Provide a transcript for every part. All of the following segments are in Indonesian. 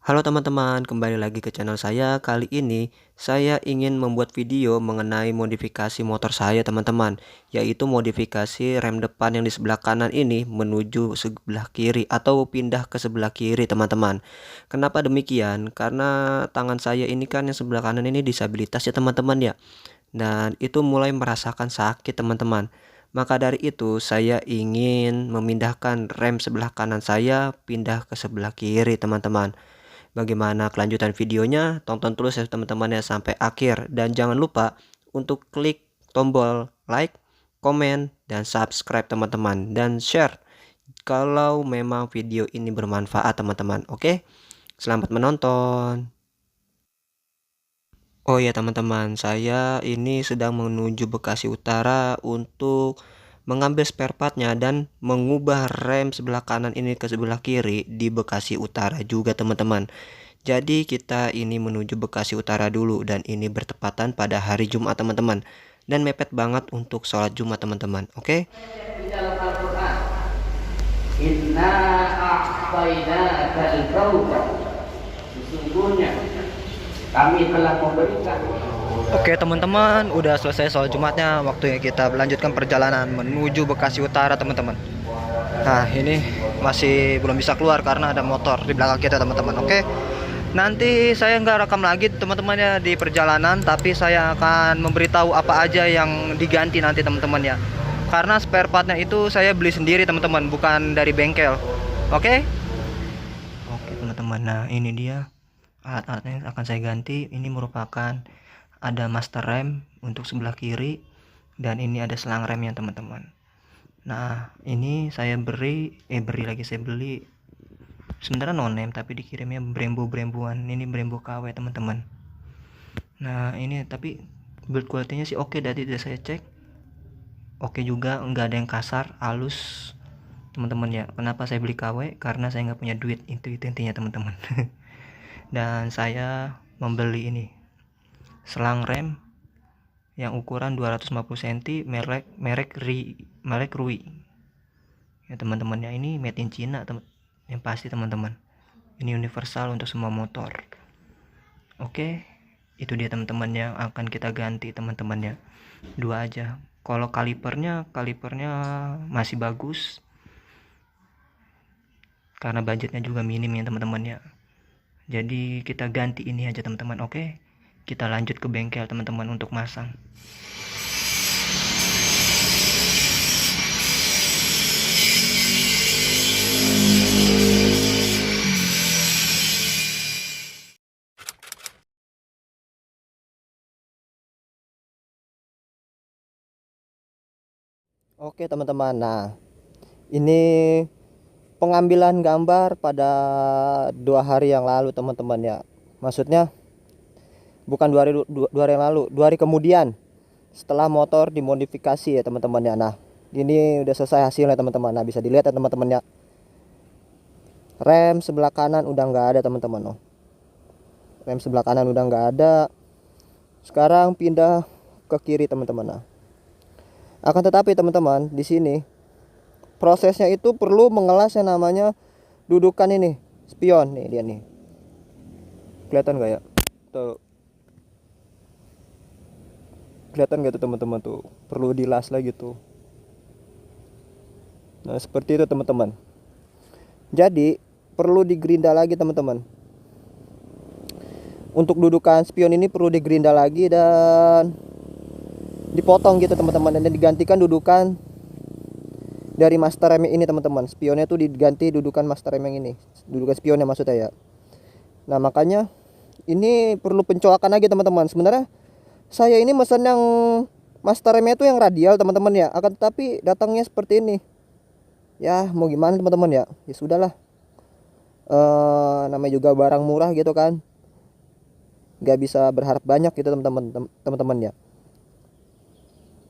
Halo teman-teman, kembali lagi ke channel saya. Kali ini saya ingin membuat video mengenai modifikasi motor saya teman-teman, yaitu modifikasi rem depan yang di sebelah kanan ini menuju sebelah kiri atau pindah ke sebelah kiri teman-teman. Kenapa demikian? Karena tangan saya ini kan yang sebelah kanan ini disabilitas ya teman-teman ya. Dan itu mulai merasakan sakit teman-teman. Maka dari itu saya ingin memindahkan rem sebelah kanan saya pindah ke sebelah kiri teman-teman. Bagaimana kelanjutan videonya? Tonton terus ya teman-teman ya sampai akhir. Dan jangan lupa untuk klik tombol like, komen, dan subscribe teman-teman. Dan share kalau memang video ini bermanfaat teman-teman. Oke? Selamat menonton. Oh ya teman-teman, saya ini sedang menuju Bekasi Utara untuk mengambil spare partnya dan mengubah rem sebelah kanan ini ke sebelah kiri di Bekasi Utara juga teman-teman. Jadi kita ini menuju Bekasi Utara dulu dan ini bertepatan pada hari Jumat teman-teman. Dan mepet banget untuk sholat Jumat teman-teman. Oke? Di dalam Al-Quran, Inna a'tainakal kautsar. Sesungguhnya kami telah memberikan. Oke teman-teman, udah selesai sholat Jumatnya. Waktunya kita melanjutkan perjalanan menuju Bekasi Utara teman-teman. Nah ini masih belum bisa keluar karena ada motor di belakang kita teman-teman. Oke, nanti saya nggak rekam lagi teman-teman ya di perjalanan, tapi saya akan memberitahu apa aja yang diganti nanti teman-teman ya. Karena spare partnya itu saya beli sendiri teman-teman, bukan dari bengkel. Oke? Oke teman-teman, nah ini dia alat-alatnya yang akan saya ganti. Ini merupakan ada master rem untuk sebelah kiri dan ini ada selang remnya teman-teman. Nah ini saya saya beli sebenarnya non name tapi dikirimnya Brembo-Bremboan. Ini Brembo KW teman-teman. Nah ini tapi build quality-nya sih oke, dari udah saya cek oke juga, nggak ada yang kasar, halus teman-teman ya. Kenapa saya beli KW? Karena saya nggak punya duit, itu intinya teman-teman. Dan saya membeli ini selang rem yang ukuran 250 cm merek Rui ya teman-teman ya. Ini made in China yang pasti teman-teman. Ini universal untuk semua motor. Oke, itu dia teman-teman yang akan kita ganti teman-teman ya. Dua aja. Kalau kalipernya masih bagus karena budgetnya juga minim ya teman-teman ya. Jadi kita ganti ini aja teman-teman. Oke, kita lanjut ke bengkel teman-teman untuk masang. Oke teman-teman, nah ini pengambilan gambar pada 2 hari yang lalu teman-teman ya. Maksudnya bukan 2 hari yang lalu, 2 hari kemudian setelah motor dimodifikasi ya teman-teman ya. Nah ini udah selesai hasilnya teman-teman. Nah bisa dilihat ya teman-teman ya, rem sebelah kanan udah nggak ada teman-teman. Oh, rem sebelah kanan udah nggak ada. Sekarang pindah ke kiri teman-teman. Nah akan tetapi teman-teman, di sini prosesnya itu perlu mengelas yang namanya dudukan ini spion. Nih dia nih, kelihatan gak ya tuh, kelihatan gak tuh teman-teman, tuh perlu dilas lagi tuh. Nah seperti itu teman-teman, jadi perlu digerinda lagi teman-teman. Untuk dudukan spion ini perlu digerinda lagi dan dipotong gitu teman-teman, dan digantikan dudukan dari master rem ini teman-teman. Spionnya tuh diganti dudukan master rem yang ini, dudukan spionnya maksudnya ya. Nah makanya ini perlu pencolokan lagi teman-teman. Sebenarnya saya ini mesen yang master remnya itu yang radial teman-teman ya, akan tetapi datangnya seperti ini. Ya mau gimana teman-teman ya, ya sudahlah. Namanya juga barang murah gitu kan, nggak bisa berharap banyak gitu teman-teman ya.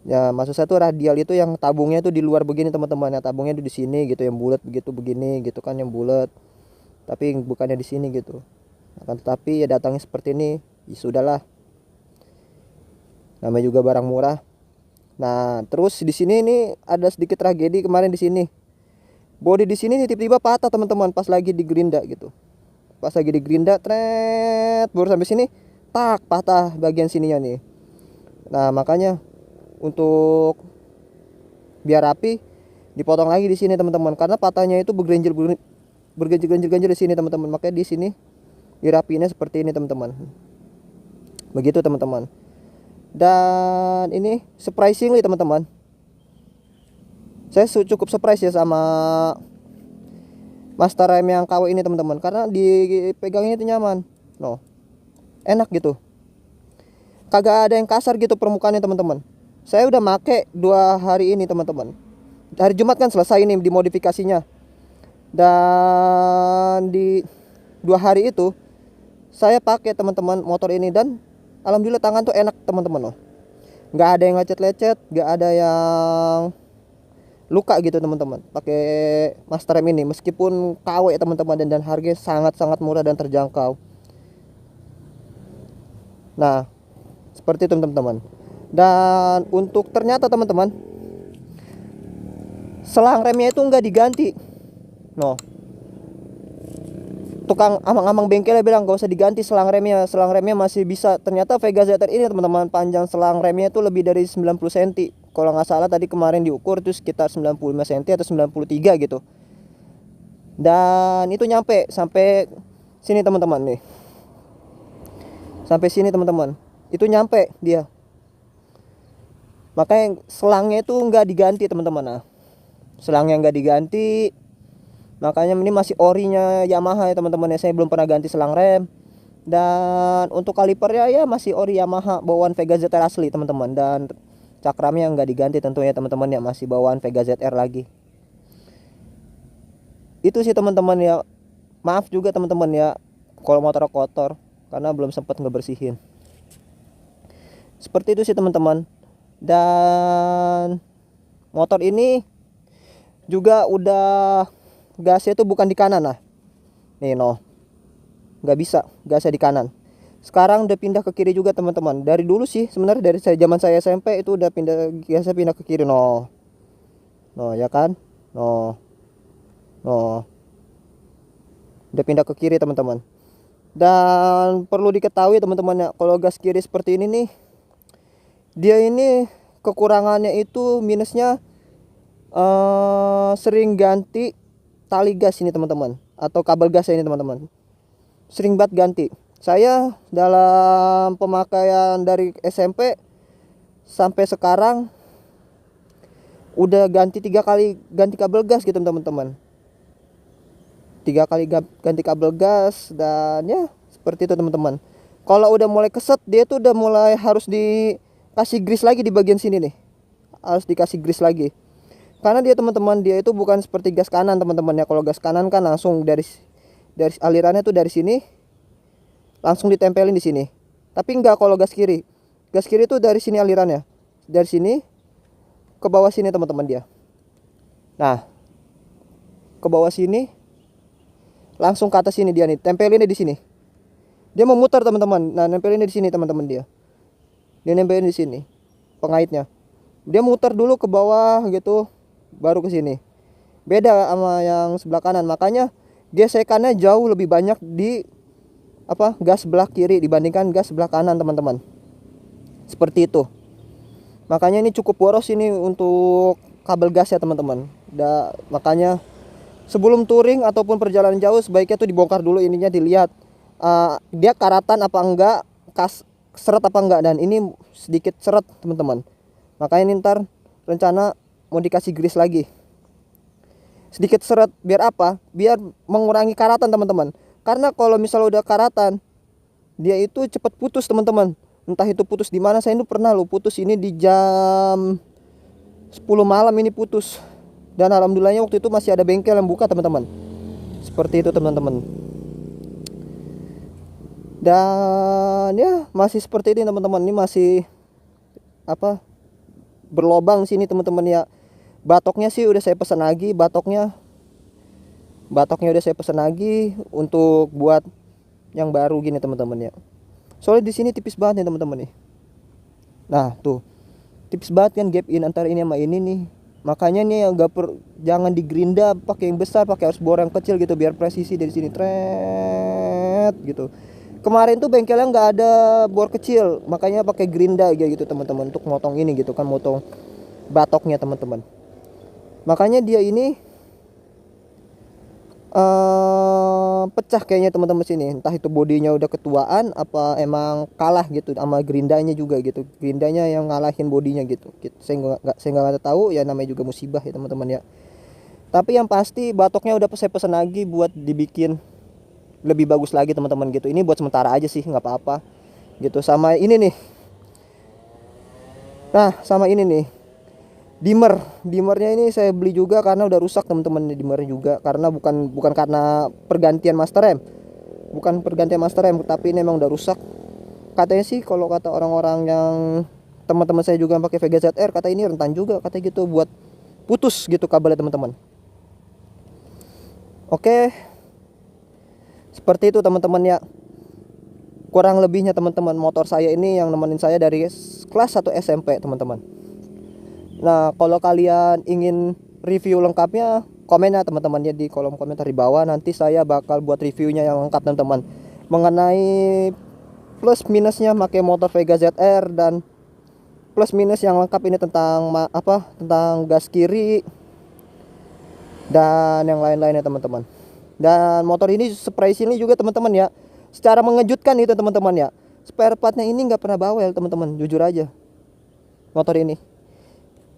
Ya maksud saya tuh radial itu yang tabungnya tuh di luar begini teman-teman ya, tabungnya tuh di sini gitu, yang bulat begitu begini gitu kan, yang bulat tapi bukannya di sini gitu. Akan tetapi ya datangnya seperti ini, ya sudahlah, namanya juga barang murah. Nah terus di sini ini ada sedikit tragedi kemarin. Di sini bodi di sini tiba-tiba patah teman-teman pas lagi digerinda gitu, Pas lagi di gerinda, tret, baru sampai sini, tak, patah bagian sininya nih. Nah, makanya untuk biar rapi dipotong lagi di sini teman-teman, karena patahnya itu bergenjil-genjil di sini teman-teman. Makanya di sini dirapiinnya seperti ini teman-teman. Begitu teman-teman. Dan ini surprisingly teman-teman, saya cukup surprise ya sama master rem yang KW ini teman-teman, karena dipegangnya itu nyaman, no, enak gitu, kagak ada yang kasar gitu permukaannya teman-teman. Saya udah make 2 hari ini teman-teman. Hari Jumat kan selesai ini dimodifikasinya, dan di 2 hari itu saya pakai teman-teman motor ini, dan alhamdulillah tangan tuh enak teman-teman, loh. Nggak ada yang lecet-lecet, nggak ada yang luka gitu teman-teman pakai master rem ini, meskipun KW teman-teman, dan harganya sangat-sangat murah dan terjangkau. Nah, seperti itu teman-teman. Dan untuk ternyata teman-teman, selang remnya itu nggak diganti, no. Tukang amang-amang bengkelnya bilang gak usah diganti selang remnya masih bisa. Ternyata Vega ZR ini teman-teman, panjang selang remnya itu lebih dari 90 cm. Kalau nggak salah tadi kemarin diukur itu sekitar 95 cm atau 93 gitu. Dan itu nyampe sampai sini teman-teman nih. Sampai sini teman-teman. Itu nyampe dia. Makanya selangnya itu nggak diganti teman-teman. Nah, selangnya nggak diganti. Makanya ini masih orinya Yamaha ya teman-teman ya. Saya belum pernah ganti selang rem. Dan untuk kalipernya ya masih ori Yamaha bawaan Vega ZR asli teman-teman. Dan cakramnya nggak diganti tentunya teman-teman ya, masih bawaan Vega ZR lagi. Itu sih teman-teman ya. Maaf juga teman-teman ya kalau motor kotor, karena belum sempat ngebersihin. Seperti itu sih teman-teman. Dan motor ini juga udah gasnya itu bukan di kanan, nah nih, no, nggak bisa gasnya di kanan. Sekarang udah pindah ke kiri juga teman-teman. Dari dulu sih sebenarnya, dari zaman saya SMP itu udah gasnya pindah ke kiri, no, ya kan, no, udah pindah ke kiri teman-teman. Dan perlu diketahui teman-teman ya, kalau gas kiri seperti ini nih, dia ini kekurangannya itu, minusnya sering ganti tali gas ini teman-teman, atau kabel gas ini teman-teman, sering banget ganti. Saya dalam pemakaian dari SMP sampai sekarang udah ganti 3 kali ganti kabel gas gitu teman-teman, 3 kali ganti kabel gas. Dan ya seperti itu teman-teman. Kalau udah mulai keset, dia tuh udah mulai harus dikasih grease lagi di bagian sini nih, harus dikasih grease lagi. Karena dia teman-teman, dia itu bukan seperti gas kanan teman-teman ya. Kalau gas kanan kan langsung dari alirannya tuh dari sini langsung ditempelin di sini. Tapi enggak kalau gas kiri. Gas kiri tuh dari sini alirannya. Dari sini ke bawah sini teman-teman dia. Nah, ke bawah sini langsung ke atas sini dia nih, tempelinnya di sini. Dia memutar teman-teman. Nah, nempelinnya di sini teman-teman dia. Dia nempelin di sini pengaitnya. Dia muter dulu ke bawah gitu, baru ke sini. Beda sama yang sebelah kanan. Makanya gesekannya jauh lebih banyak di gas sebelah kiri dibandingkan gas sebelah kanan teman-teman. Seperti itu. Makanya ini cukup boros ini untuk kabel gas ya teman-teman. Makanya sebelum touring ataupun perjalanan jauh sebaiknya tuh dibongkar dulu ininya, dilihat dia karatan apa enggak, seret apa enggak. Dan ini sedikit seret teman-teman. Makanya ini ntar rencana mau dikasih grease lagi, sedikit seret. Biar apa? Biar mengurangi karatan teman-teman. Karena kalau misalnya udah karatan, dia itu cepat putus teman-teman. Entah itu putus di mana. Saya itu pernah putus ini di jam 10 malam ini putus. Dan alhamdulillahnya waktu itu masih ada bengkel yang buka teman-teman. Seperti itu teman-teman. Dan ya masih seperti ini teman-teman. Ini masih berlobang sini teman-teman ya. Batoknya sih udah saya pesan lagi, batoknya udah saya pesan lagi untuk buat yang baru gini teman-teman ya. Soalnya di sini tipis banget nih teman-teman nih. Nah, tuh. Tipis banget kan gap in antara ini sama ini nih. Makanya nih jangan digerinda pakai yang besar, harus bor yang kecil gitu biar presisi dari sini. Tret. set gitu. Kemarin tuh bengkelnya nggak ada bor kecil, makanya pakai gerinda gitu teman-teman untuk motong ini gitu kan, motong batoknya teman-teman. Makanya dia ini pecah kayaknya teman-teman sini. Entah itu bodinya udah ketuaan apa emang kalah gitu sama gerindanya juga gitu. Gerindanya yang ngalahin bodinya gitu. Saya nggak tahu ya, namanya juga musibah ya teman-teman ya. Tapi yang pasti batoknya udah saya pesen lagi buat dibikin lebih bagus lagi teman-teman gitu. Ini buat sementara aja sih, nggak apa-apa gitu. Sama ini nih. Nah, sama ini nih. Dimmernya ini saya beli juga karena udah rusak teman-teman. Dimmernya juga karena bukan karena pergantian master rem, tapi ini memang udah rusak. Katanya sih kalau kata orang-orang yang teman-teman saya juga yang pakai Vega ZR, kata ini rentan juga katanya gitu buat putus gitu kabelnya teman-teman. Oke, seperti itu teman-teman ya, kurang lebihnya teman-teman. Motor saya ini yang nemenin saya dari kelas 1 SMP teman-teman. Nah, kalau kalian ingin review lengkapnya, komen ya teman-teman ya di kolom komentar di bawah. Nanti saya bakal buat reviewnya yang lengkap teman-teman, mengenai plus minusnya pakai motor Vega ZR, dan plus minus yang lengkap ini tentang tentang gas kiri dan yang lain-lainnya teman-teman. Dan motor ini surprise ini juga teman-teman ya, secara mengejutkan itu teman-teman ya. Spare partnya ini nggak pernah bawel teman-teman, jujur aja motor ini.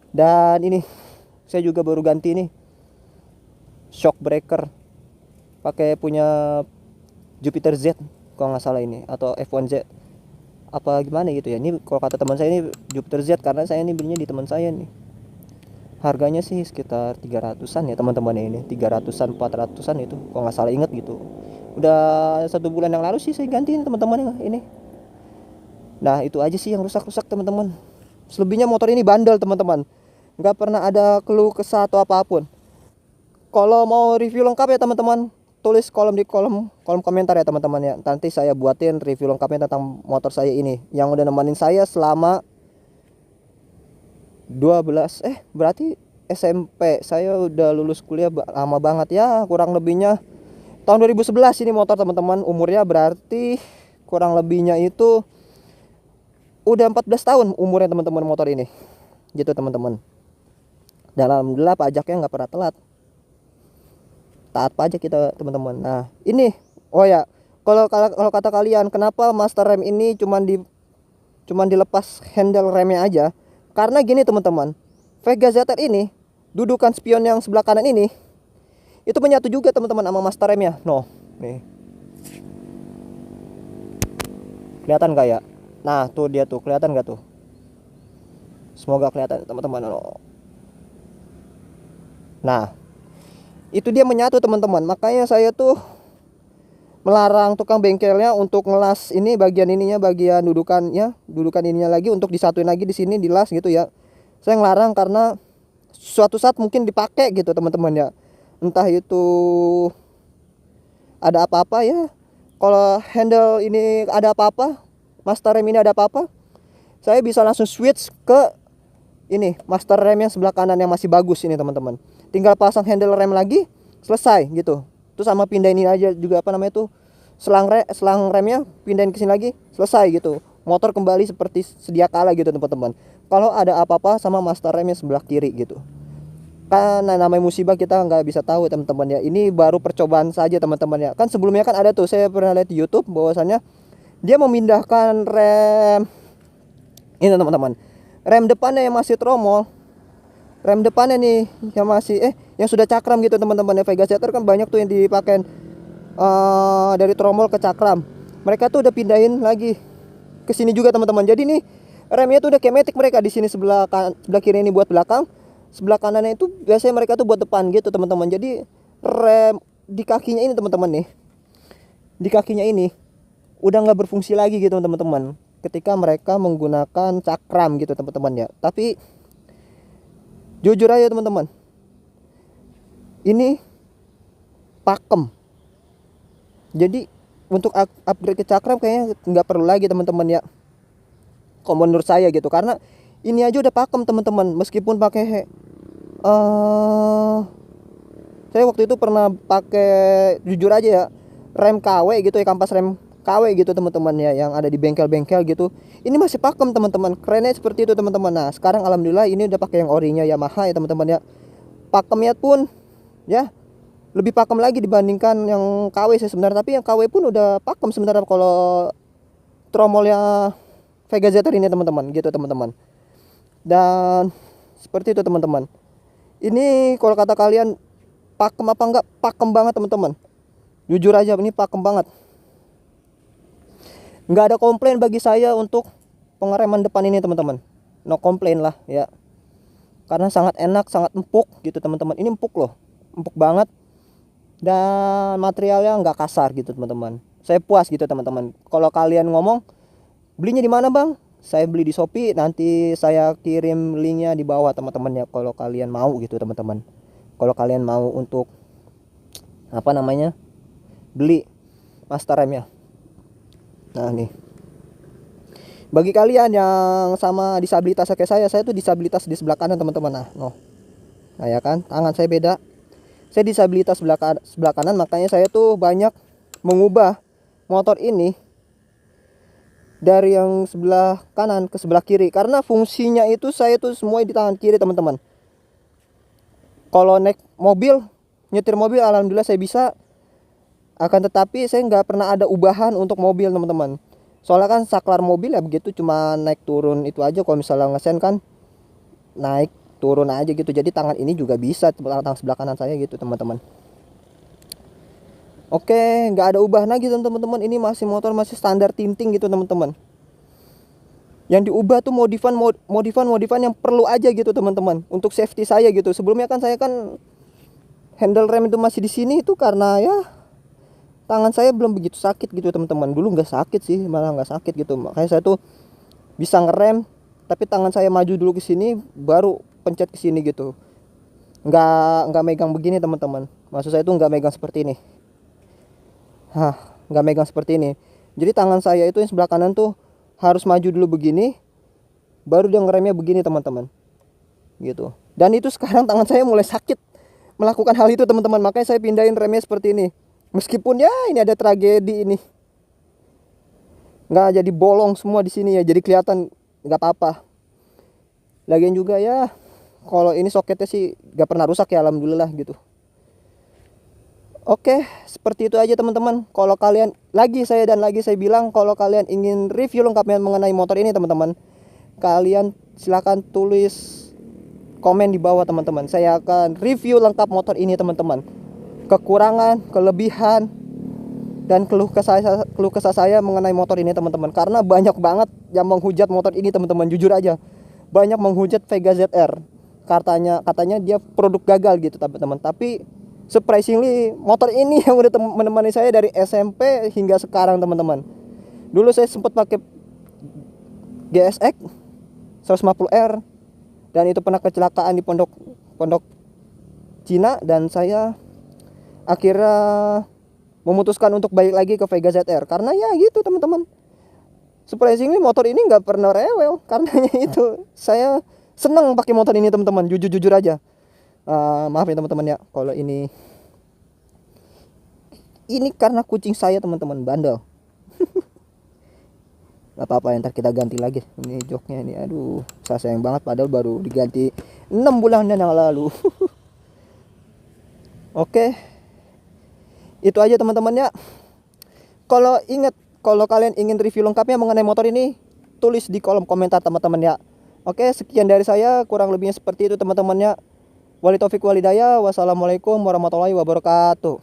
Dan ini saya juga baru ganti nih shock breaker, pakai punya Jupiter Z kalau nggak salah ini, atau F1Z apa gimana gitu ya. Ini kalau kata teman saya ini Jupiter Z karena saya ini belinya di teman saya nih. Harganya sih sekitar 300-an ya teman-teman ya, ini 300-an 400-an itu kalau nggak salah, inget gitu. Udah 1 bulan yang lalu sih saya gantiin teman-teman ini. Nah, itu aja sih yang rusak-rusak teman-teman. Selebihnya motor ini bandel teman-teman, nggak pernah ada keluh kesah atau apapun. Kalau mau review lengkap ya teman-teman, tulis di kolom komentar ya teman-teman ya. Nanti saya buatin review lengkapnya tentang motor saya ini yang udah nemenin saya selama berarti SMP. Saya udah lulus kuliah lama banget ya, kurang lebihnya tahun 2011 ini motor teman-teman. Umurnya berarti kurang lebihnya itu udah 14 tahun umurnya teman-teman motor ini gitu teman-teman. Dan alhamdulillah pajaknya nggak pernah telat, taat pajak kita teman-teman. Nah ini, oh ya, kalau kata kalian kenapa master rem ini cuman dilepas handle remnya aja, karena gini teman-teman, Vega ZR ini dudukan spion yang sebelah kanan ini itu menyatu juga teman-teman sama master remnya. Nih kelihatan gak ya? Nah tuh dia tuh, kelihatan gak tuh? Semoga kelihatan teman-teman. Nah itu dia menyatu teman-teman. Makanya saya tuh melarang tukang bengkelnya untuk ngelas ini bagian ininya, bagian dudukan ininya lagi untuk disatuin lagi di sini, dilas gitu ya. Saya ngelarang karena suatu saat mungkin dipakai gitu teman-teman ya. Entah itu ada apa-apa ya. Kalau handle ini ada apa-apa, master rem ini ada apa-apa, saya bisa langsung switch ke ini master rem yang sebelah kanan yang masih bagus ini teman-teman. Tinggal pasang handle rem lagi, selesai gitu. Terus sama pindahin ini aja juga tuh selang remnya, pindahin ke sini lagi, selesai gitu. Motor kembali seperti sedia kala gitu teman-teman. Kalau ada apa-apa sama master remnya sebelah kiri gitu. Kan namanya musibah kita nggak bisa tahu teman-teman ya. Ini baru percobaan saja teman-teman ya. Kan sebelumnya kan ada tuh, saya pernah lihat di YouTube bahwasannya dia memindahkan rem ini teman-teman. Rem depannya yang masih tromol, rem depannya nih yang masih yang sudah cakram gitu teman-teman ya. Vega ZR kan banyak tuh yang dipakai dari tromol ke cakram. Mereka tuh udah pindahin lagi ke sini juga teman-teman. Jadi nih remnya tuh udah kinetik mereka di sini sebelah kiri ini buat belakang, sebelah kanannya itu biasanya mereka tuh buat depan gitu teman-teman. Jadi rem di kakinya ini teman-teman nih, di kakinya ini udah nggak berfungsi lagi gitu teman-teman ketika mereka menggunakan cakram gitu teman-teman ya. Tapi jujur aja teman-teman, ini pakem. Jadi untuk upgrade ke cakram kayaknya nggak perlu lagi teman-teman ya, kalau menurut saya gitu. Karena ini aja udah pakem teman-teman. Meskipun pakai saya waktu itu pernah pakai, jujur aja ya, rem KW gitu ya, kampas rem KW gitu teman-teman ya, yang ada di bengkel-bengkel gitu. Ini masih pakem teman-teman, kerennya seperti itu teman-teman. Nah sekarang alhamdulillah ini udah pakai yang orinya Yamaha ya teman-teman ya. Pakemnya pun ya lebih pakem lagi dibandingkan yang KW sih sebenarnya, tapi yang KW pun udah pakem sebenarnya kalau tromolnya Vega ZR ini teman-teman gitu teman-teman. Dan seperti itu teman-teman. Ini kalau kata kalian pakem apa enggak, pakem banget teman-teman. Jujur aja ini pakem banget. Nggak ada komplain bagi saya untuk pengereman depan ini teman-teman. No komplain lah ya. Karena sangat enak, sangat empuk gitu teman-teman. Ini empuk loh, empuk banget. Dan materialnya nggak kasar gitu teman-teman. Saya puas gitu teman-teman. Kalau kalian ngomong belinya di mana bang? Saya beli di Shopee. Nanti saya kirim linknya di bawah teman-teman ya. Kalau kalian mau gitu teman-teman. Kalau kalian mau untuk apa namanya, beli master remnya. Nah nih, bagi kalian yang sama disabilitas kayak saya tuh disabilitas di sebelah kanan teman-teman. Nah ya kan, tangan saya beda. Saya disabilitas sebelah kanan, makanya saya tuh banyak mengubah motor ini dari yang sebelah kanan ke sebelah kiri. Karena fungsinya itu saya tuh semua di tangan kiri teman-teman. Kalau naik mobil, nyetir mobil alhamdulillah saya bisa. Akan tetapi saya nggak pernah ada ubahan untuk mobil teman-teman. Soalnya kan saklar mobil ya begitu, cuma naik turun itu aja. Kalau misalnya ngesen kan naik turun aja gitu. Jadi tangan ini juga bisa, tangan sebelah kanan saya gitu teman-teman. Oke, nggak ada ubah lagi teman-teman. Ini masih motor masih standar tinting gitu teman-teman. Yang diubah tuh modifan yang perlu aja gitu teman-teman, untuk safety saya gitu. Sebelumnya kan saya kan handle rem itu masih di sini itu karena ya tangan saya belum begitu sakit gitu teman-teman. Dulu nggak sakit sih, malah nggak sakit gitu. Makanya saya tuh bisa ngerem, tapi tangan saya maju dulu ke sini, baru pencet ke sini gitu. Nggak megang begini teman-teman. Maksud saya tuh nggak megang seperti ini. Nggak megang seperti ini. Jadi tangan saya itu yang sebelah kanan tuh harus maju dulu begini, baru dia ngeremnya begini teman-teman. Gitu. Dan itu sekarang tangan saya mulai sakit melakukan hal itu teman-teman. Makanya saya pindahin remnya seperti ini. Meskipun ya ini ada tragedi ini, nggak jadi bolong semua di sini ya, jadi kelihatan nggak apa-apa. Lagian juga ya, kalau ini soketnya sih nggak pernah rusak ya alhamdulillah gitu. Oke, seperti itu aja teman-teman. Kalau kalian saya bilang, kalau kalian ingin review lengkapnya mengenai motor ini teman-teman, kalian silahkan tulis komen di bawah teman-teman. Saya akan review lengkap motor ini teman-teman. Kekurangan, kelebihan, dan keluh kesah saya mengenai motor ini teman-teman. Karena banyak banget yang menghujat motor ini teman-teman, jujur aja. Banyak menghujat Vega ZR. Katanya dia produk gagal gitu teman-teman. Tapi surprisingly motor ini yang udah menemani saya dari SMP hingga sekarang teman-teman. Dulu saya sempat pakai GSX 150R dan itu pernah kecelakaan di pondok Cina, dan saya akhirnya memutuskan untuk balik lagi ke Vega ZR karena ya gitu teman-teman. Surprisingly motor ini nggak pernah rewel, karenanya itu saya senang pakai motor ini teman-teman, jujur aja. Maaf ya teman-teman ya kalau ini karena kucing saya teman-teman, bandel. Gak apa-apa, ntar kita ganti lagi ini joknya ini. Aduh, saya sayang banget padahal baru diganti 6 bulan yang lalu. Oke, itu aja teman-teman ya. Kalau kalian ingin review lengkapnya mengenai motor ini, tulis di kolom komentar teman-teman ya. Oke, sekian dari saya, kurang lebihnya seperti itu teman-teman ya. Wali taufik walhidayah. Wassalamualaikum warahmatullahi wabarakatuh.